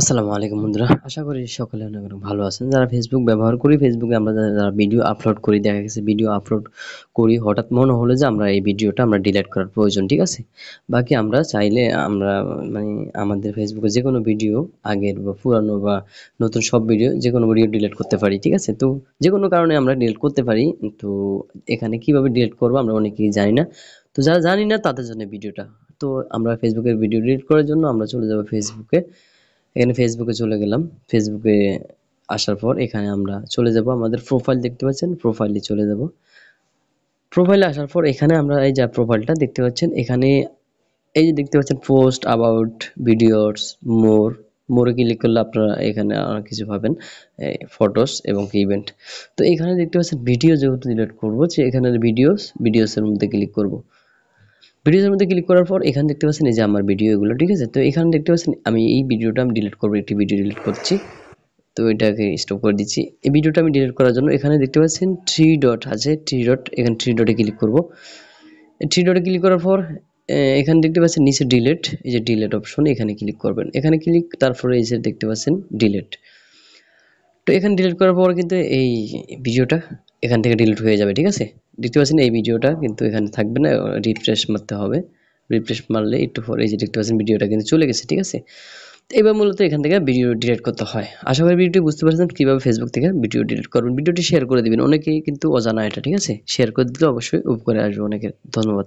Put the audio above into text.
আসসালামু আলাইকুম বন্ধুরা, আশা করি সকলে অনেক অনেক ভালো আছেন। যারা ফেসবুক ব্যবহার করি, ফেসবুকে আমরা যারা ভিডিও আপলোড করি, দেখা গেছে ভিডিও আপলোড করি, হঠাৎ মনে হলো যে আমরা এই ভিডিওটা আমরা ডিলিট করার প্রয়োজন, ঠিক আছে? বাকি আমরা চাইলে আমরা মানে আমাদের ফেসবুকে যে কোনো ভিডিও, আগের বা পুরানো বা নতুন সব ভিডিও, যে কোনো ভিডিও ডিলিট করতে পারি, ঠিক আছে? তো যে কোনো কারণে আমরা ডিলিট করতে পারি। তো এখানে কিভাবে ডিলিট করবো আমরা অনেকেই জানি না। তো যারা জানি না তাদের জন্য ভিডিওটা। তো আমরা ফেসবুকের ভিডিও ডিলিট করার জন্য আমরা চলে যাবো ফেসবুকে। এখানে ফেসবুকে চলে গেলাম। ফেসবুকে আসার পর এখানে আমরা চলে যাব, আমাদের প্রোফাইল দেখতে পাচ্ছেন, প্রোফাইলে চলে যাব। প্রোফাইলে আসার পর এখানে আমরা এই যে প্রোফাইলটা দেখতে পাচ্ছেন, এখানে এই যে দেখতে পাচ্ছেন পোস্ট অ্যাবাউট ভিডিওস, মোর। মোরে ক্লিক করলে আপনারা এখানে আর কিছু পাবেন, ফটোস এবং ইভেন্ট। তো এখানে দেখতে পাচ্ছেন ভিডিও যেহেতু ডিলিট করব, যে এখানে ভিডিওসের মধ্যে ক্লিক করব। ভিডিওর মধ্যে ক্লিক করার পর এখানে দেখতে পাচ্ছেন এই যে আমার ভিডিও এগুলো, ঠিক আছে? তো এখানে দেখতে পাচ্ছেন আমি এই ভিডিওটা আমি ডিলিট করবো, একটি ভিডিও ডিলিট করছি। তো এটাকে স্টপ করে দিচ্ছি। এই ভিডিওটা আমি ডিলিট করার জন্য এখানে দেখতে পাচ্ছেন থ্রি ডট আছে, থ্রি ডট, এখানে থ্রি ডটে ক্লিক করব। থ্রি ডটে ক্লিক করার পর এখানে দেখতে পাচ্ছেন নিচে ডিলিট, এই যে ডিলিট অপশন, এখানে ক্লিক করবেন। এখানে ক্লিক, তারপরে এই যে দেখতে পাচ্ছেন ডিলিট। তো এখানে ডিলিট করার পর কিন্তু এই ভিডিওটা এখান থেকে ডিলিট হয়ে যাবে, ঠিক আছে? দেখতে পাচ্ছেন এই ভিডিওটা কিন্তু এখানে থাকবে না, রিফ্রেশ মারতে হবে। রিফ্রেশ মারলে একটু পরে এই যে দেখতে পাচ্ছেন ভিডিওটা কিন্তু চলে গেছে, ঠিক আছে? তো এবার মূলত এখান থেকে ভিডিও ডিলিট করতে হয়। আশা করি ভিডিওটি বুঝতে পারছেন কিভাবে ফেসবুক থেকে ভিডিও ডিলিট করবেন। ভিডিওটি শেয়ার করে দিবেন, অনেকেই কিন্তু অজানা এটা, ঠিক আছে? শেয়ার করে দিলে অবশ্যই উপকারে আসবে অনেকের। ধন্যবাদ।